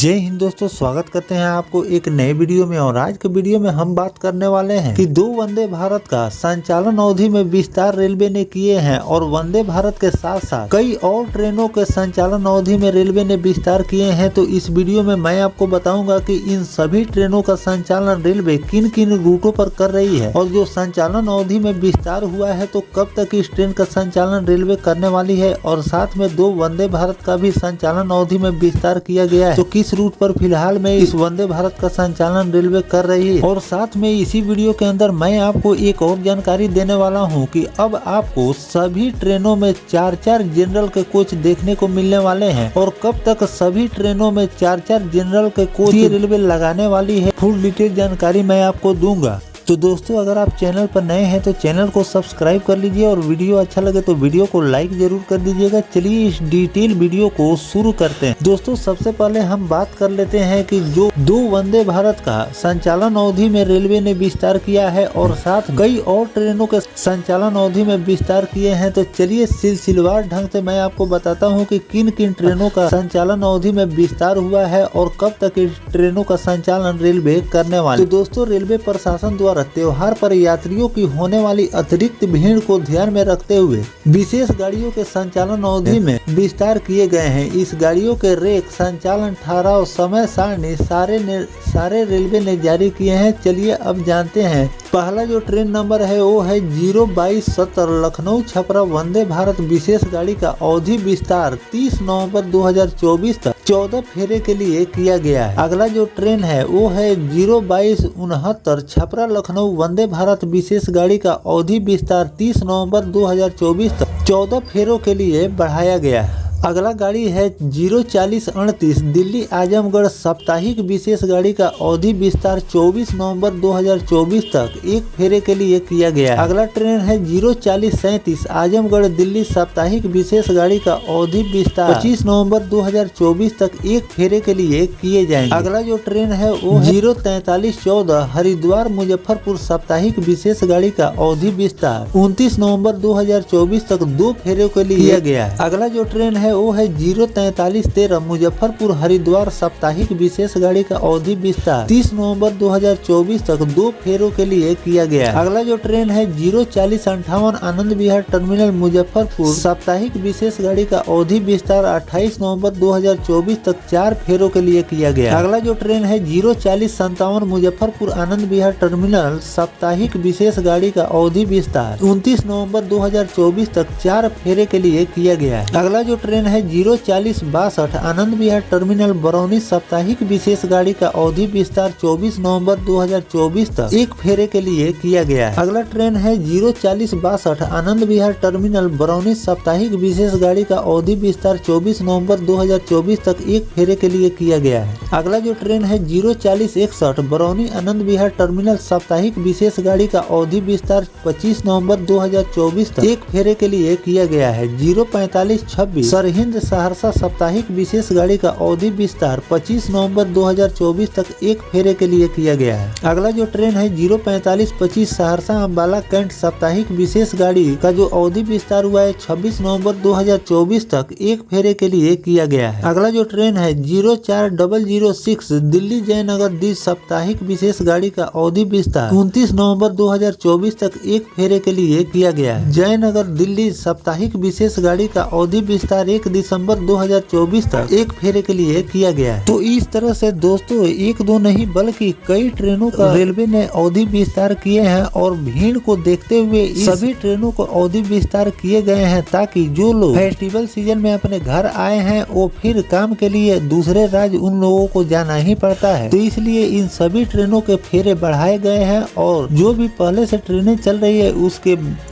जय हिंद दोस्तों, स्वागत करते हैं आपको एक नए वीडियो में। और आज के वीडियो में हम बात करने वाले हैं कि 2 वंदे भारत का संचालन अवधि में विस्तार रेलवे ने किए हैं और वंदे भारत के साथ साथ कई और ट्रेनों के संचालन अवधि में रेलवे ने विस्तार किए हैं। तो इस वीडियो में मैं आपको बताऊंगा कि इन सभी ट्रेनों का संचालन रेलवे किन किन रूटों पर कर रही है और जो संचालन अवधि में विस्तार हुआ है तो कब तक इस ट्रेन का संचालन रेलवे करने वाली है। और साथ में 2 वंदे भारत का भी संचालन अवधि में विस्तार किया गया है, तो किस रूट पर फिलहाल में इस वंदे भारत का संचालन रेलवे कर रही है। और साथ में इसी वीडियो के अंदर मैं आपको एक और जानकारी देने वाला हूं कि अब आपको सभी ट्रेनों में 4-4 जनरल के कोच देखने को मिलने वाले हैं और कब तक सभी ट्रेनों में 4-4 जनरल के कोच रेलवे लगाने वाली है, फुल डिटेल जानकारी मैं आपको दूंगा। तो दोस्तों, अगर आप चैनल पर नए हैं तो चैनल को सब्सक्राइब कर लीजिए और वीडियो अच्छा लगे तो वीडियो को लाइक जरूर कर दीजिएगा। चलिए इस डिटेल वीडियो को शुरू करते हैं। दोस्तों, सबसे पहले हम बात कर लेते हैं कि जो 2 वंदे भारत का संचालन अवधि में रेलवे ने विस्तार किया है और साथ कई और ट्रेनों के संचालन अवधि में विस्तार किए हैं। तो चलिए सिलसिलेवार ढंग से मैं आपको बताता हूँ कि किन किन ट्रेनों का संचालन अवधि में विस्तार हुआ है और कब तक इस ट्रेनों का संचालन रेलवे करने वाली। तो दोस्तों, रेलवे प्रशासन द्वारा त्योहार पर यात्रियों की होने वाली अतिरिक्त भीड़ को ध्यान में रखते हुए विशेष गाड़ियों के संचालन अवधि में विस्तार किए गए हैं। इस गाड़ियों के रेक, संचालन ठहराव, समय सारणी सारे रेलवे ने जारी किए हैं। चलिए अब जानते हैं। पहला जो ट्रेन नंबर है वो है 02270 लखनऊ छपरा वंदे भारत विशेष गाड़ी का अवधि विस्तार 30 नवंबर 2024 तक 14 फेरे के लिए किया गया है। अगला जो ट्रेन है वो है 02269 छपरा लखनऊ वंदे भारत विशेष गाड़ी का अवधि विस्तार 30 नवंबर 2024 तक 14 फेरों के लिए बढ़ाया गया है। अगला गाड़ी है 04038 दिल्ली आजमगढ़ साप्ताहिक विशेष गाड़ी का अवधि विस्तार 24 नवंबर 2024 तक 1 फेरे के लिए किया गया है। अगला ट्रेन है 04037 आजमगढ़ दिल्ली साप्ताहिक विशेष गाड़ी का अवधि विस्तार 25 नवंबर 2024 तक 1 फेरे के लिए किए जाएंगे। अगला जो ट्रेन है वो 04314 हरिद्वार मुजफ्फरपुर साप्ताहिक विशेष गाड़ी का अवधि विस्तार 29 नवंबर 2024 तक 2 फेरे के लिए किया गया है। अगला जो ट्रेन है वो है 04313 मुजफ्फरपुर हरिद्वार साप्ताहिक विशेष गाड़ी का अवधि विस्तार 30 नवंबर 2024 तक 2 फेरों के लिए किया गया है। अगला जो ट्रेन है 04058 आनंद विहार टर्मिनल मुजफ्फरपुर साप्ताहिक विशेष गाड़ी का अवधि विस्तार 28 नवंबर 2024 तक 4 फेरों के लिए किया गया। अगला जो ट्रेन है 04057 मुजफ्फरपुर आनंद विहार टर्मिनल साप्ताहिक विशेष गाड़ी का अवधि विस्तार 29 नवंबर 2024 तक 4 फेरे के लिए किया गया है। अगला जो ट्रेन है 04062 आनंद विहार टर्मिनल बरौनी साप्ताहिक विशेष गाड़ी का अवधि विस्तार 24 नवंबर 2024 तक 1 फेरे के लिए किया गया है। अगला ट्रेन है 04062 आनंद विहार टर्मिनल बरौनी साप्ताहिक विशेष गाड़ी का अवधि विस्तार 24 नवंबर 2024 तक 1 फेरे के लिए किया गया है। अगला जो ट्रेन है 04061 बरौनी आनंद विहार टर्मिनल साप्ताहिक विशेष गाड़ी का अवधि विस्तार 25 नवंबर 2024 तक 1 फेरे के लिए किया गया है। 04526 सरहिंद सहरसा साप्ताहिक विशेष गाड़ी का अवधि विस्तार 25 नवंबर 2024 तक 1 फेरे के लिए किया गया है। अगला जो ट्रेन है 04525 सहरसा अम्बाला कैंट साप्ताहिक विशेष गाड़ी का जो अवधि विस्तार हुआ है 26 नवंबर 2024 तक 1 फेरे के लिए किया गया है। अगला जो ट्रेन है 04006 दिल्ली जयनगर द्वि साप्ताहिक विशेष गाड़ी का अवधि विस्तार 29 नवंबर 2024 तक 1 फेरे के लिए किया गया है। जयनगर दिल्ली साप्ताहिक विशेष गाड़ी का अवधि विस्तार 1 दिसंबर 2024 तक 1 फेरे के लिए किया गया है। तो इस तरह से दोस्तों 1-2 नहीं बल्कि कई ट्रेनों का रेलवे ने अवधि विस्तार किए हैं और भीड़ को देखते हुए सभी ट्रेनों को अवधि विस्तार किए गए हैं ताकि जो लोग फेस्टिवल सीजन में अपने घर आए हैं वो फिर काम के लिए दूसरे राज्य उन लोगों को जाना ही पड़ता है। तो इसलिए इन सभी ट्रेनों के फेरे बढ़ाए गए हैं और जो भी पहले से ट्रेनें चल रही है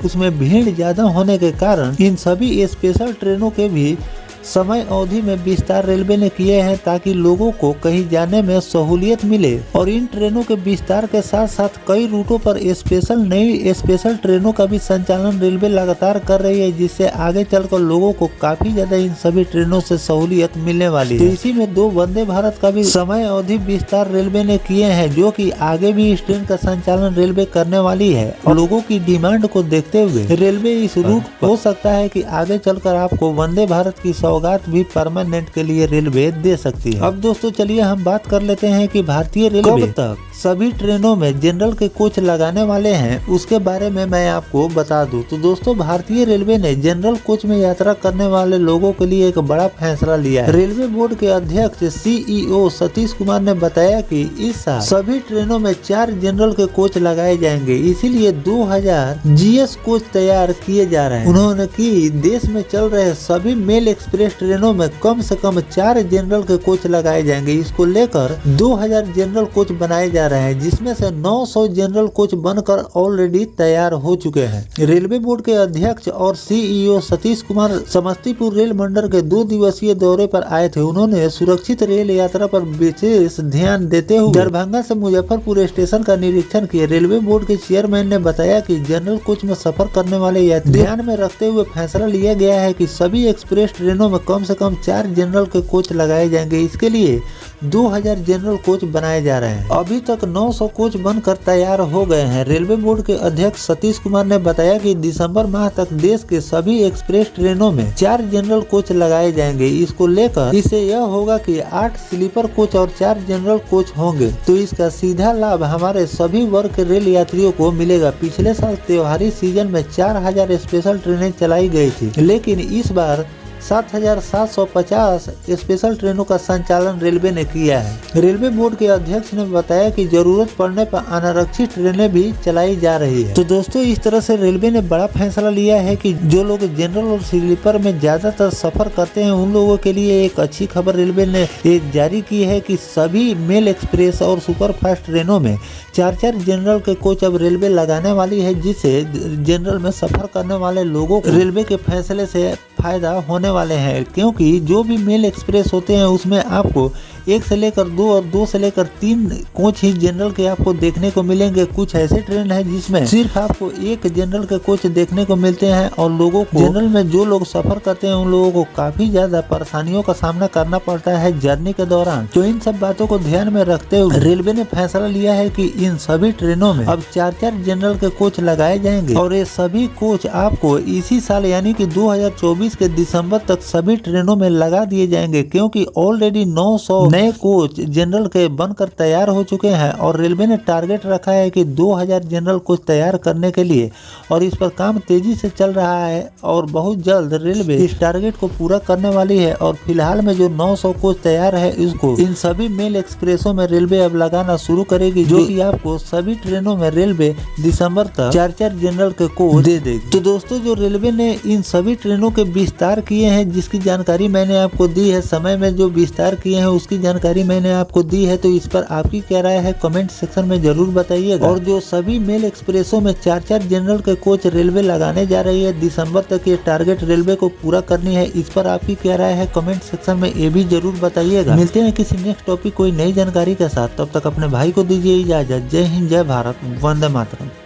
उसमें भीड़ ज्यादा होने के कारण इन सभी स्पेशल ट्रेनों के भी समय अवधि में विस्तार रेलवे ने किए हैं ताकि लोगों को कहीं जाने में सहूलियत मिले। और इन ट्रेनों के विस्तार के साथ साथ कई रूटों पर नई स्पेशल ट्रेनों का भी संचालन रेलवे लगातार कर रही है, जिससे आगे चलकर लोगों को काफी ज्यादा इन सभी ट्रेनों से सहूलियत मिलने वाली है। तो इसी में 2 वंदे भारत का भी समय अवधि विस्तार रेलवे ने किए हैं, जो कि आगे भी इस ट्रेन का संचालन रेलवे करने वाली है। और लोगों की डिमांड को देखते हुए रेलवे इस रूट हो सकता है कि आगे चलकर आपको वंदे भारत की सौगात भी परमानेंट के लिए रेलवे दे सकती है। अब दोस्तों चलिए हम बात कर लेते हैं कि भारतीय रेलवे कब तक सभी ट्रेनों में जनरल के कोच लगाने वाले हैं, उसके बारे में मैं आपको बता दूं। तो दोस्तों भारतीय रेलवे ने जनरल कोच में यात्रा करने वाले लोगों के लिए एक बड़ा फैसला लिया है। रेलवे बोर्ड के अध्यक्ष CEO सतीश कुमार ने बताया कि इस साल सभी ट्रेनों में 4 जनरल के कोच लगाए जाएंगे, इसीलिए 2000 GS कोच तैयार किए जा रहे हैं। उन्होंने कि देश में चल रहे सभी मेल एक्सप्रेस ट्रेनों में कम से कम 4 जनरल के कोच लगाए जाएंगे। इसको लेकर 2000 जनरल कोच बनाए जा रहे हैं, जिसमें से 900 जनरल कोच बनकर ऑलरेडी तैयार हो चुके हैं। रेलवे बोर्ड के अध्यक्ष और CEO सतीश कुमार समस्तीपुर रेल मंडल के 2 दिवसीय दौरे पर आए थे। उन्होंने सुरक्षित रेल यात्रा पर विशेष ध्यान देते हुए दरभंगा से मुजफ्फरपुर स्टेशन का निरीक्षण किया। रेलवे बोर्ड के चेयरमैन ने बताया कि जनरल कोच में सफर करने वाले यात्री ध्यान में रखते हुए फैसला लिया गया है कि सभी एक्सप्रेस ट्रेनों में कम से कम 4 जनरल के कोच लगाए जाएंगे। इसके लिए 2000 जनरल कोच बनाए जा रहे हैं। अभी तक 900 कोच बनकर तैयार हो गए हैं। रेलवे बोर्ड के अध्यक्ष सतीश कुमार ने बताया कि दिसंबर माह तक देश के सभी एक्सप्रेस ट्रेनों में 4 जनरल कोच लगाए जाएंगे। इसको लेकर इससे यह होगा कि 8 स्लीपर कोच और 4 जनरल कोच होंगे, तो इसका सीधा लाभ हमारे सभी वर्ग के रेल यात्रियों को मिलेगा। पिछले साल त्योहारी सीजन में 4000 स्पेशल ट्रेनें चलाई गई थी, लेकिन इस बार 7750 स्पेशल ट्रेनों का संचालन रेलवे ने किया है। रेलवे बोर्ड के अध्यक्ष ने बताया कि जरूरत पड़ने पर अनारक्षित ट्रेनें भी चलाई जा रही है। तो दोस्तों इस तरह से रेलवे ने बड़ा फैसला लिया है कि जो लोग जनरल और स्लीपर में ज्यादातर सफर करते हैं उन लोगों के लिए एक अच्छी खबर रेलवे ने एक जारी की है कि सभी मेल एक्सप्रेस और सुपरफास्ट ट्रेनों में 4 जनरल के कोच अब रेलवे लगाने वाली है, जिससे जनरल में सफर करने वाले लोगों को रेलवे के फैसले से फायदा होने वाले हैं, क्योंकि जो भी मेल एक्सप्रेस होते हैं उसमें आपको 1 से लेकर 2 और 2 से लेकर 3 कोच ही जनरल के आपको देखने को मिलेंगे। कुछ ऐसे ट्रेन है जिसमें सिर्फ आपको 1 जनरल के कोच देखने को मिलते हैं और लोगों को जनरल में जो लोग सफर करते हैं उन लोगों को काफी ज्यादा परेशानियों का सामना करना पड़ता है जर्नी के दौरान। तो इन सब बातों को ध्यान में रखते हुए रेलवे ने फैसला लिया है कि इन सभी ट्रेनों में अब 4 जनरल के कोच लगाए जाएंगे और ये सभी कोच आपको इसी साल यानी कि 2024 के दिसंबर तक सभी ट्रेनों में लगा दिए जाएंगे, क्योंकि ऑलरेडी 900 नए कोच जनरल के बनकर तैयार हो चुके हैं और रेलवे ने टारगेट रखा है कि 2000 जनरल कोच तैयार करने के लिए, और इस पर काम तेजी से चल रहा है और बहुत जल्द रेलवे इस टारगेट को पूरा करने वाली है। और फिलहाल में जो 900 कोच तैयार है इसको इन सभी मेल एक्सप्रेसों में रेलवे अब लगाना शुरू करेगी, जो कि आपको सभी ट्रेनों में रेलवे दिसंबर तक 4 जनरल के कोच दे देगी। तो दोस्तों जो रेलवे ने इन सभी ट्रेनों के विस्तार किए हैं, जिसकी जानकारी मैंने आपको दी है, समय में जो विस्तार किए हैं उसकी जानकारी मैंने आपको दी है, तो इस पर आपकी क्या राय है कमेंट सेक्शन में जरूर बताइएगा। और जो सभी मेल एक्सप्रेसों में 4 जनरल के कोच रेलवे लगाने जा रही है दिसंबर तक, ये टारगेट रेलवे को पूरा करनी है, इस पर आपकी क्या राय है कमेंट सेक्शन में ये भी जरूर बताइएगा। मिलते हैं किसी नेक्स्ट टॉपिक कोई नई जानकारी के साथ, तब तक अपने भाई को दीजिए इजाजत। जय हिंद, जय भारत, वंदे मातरम।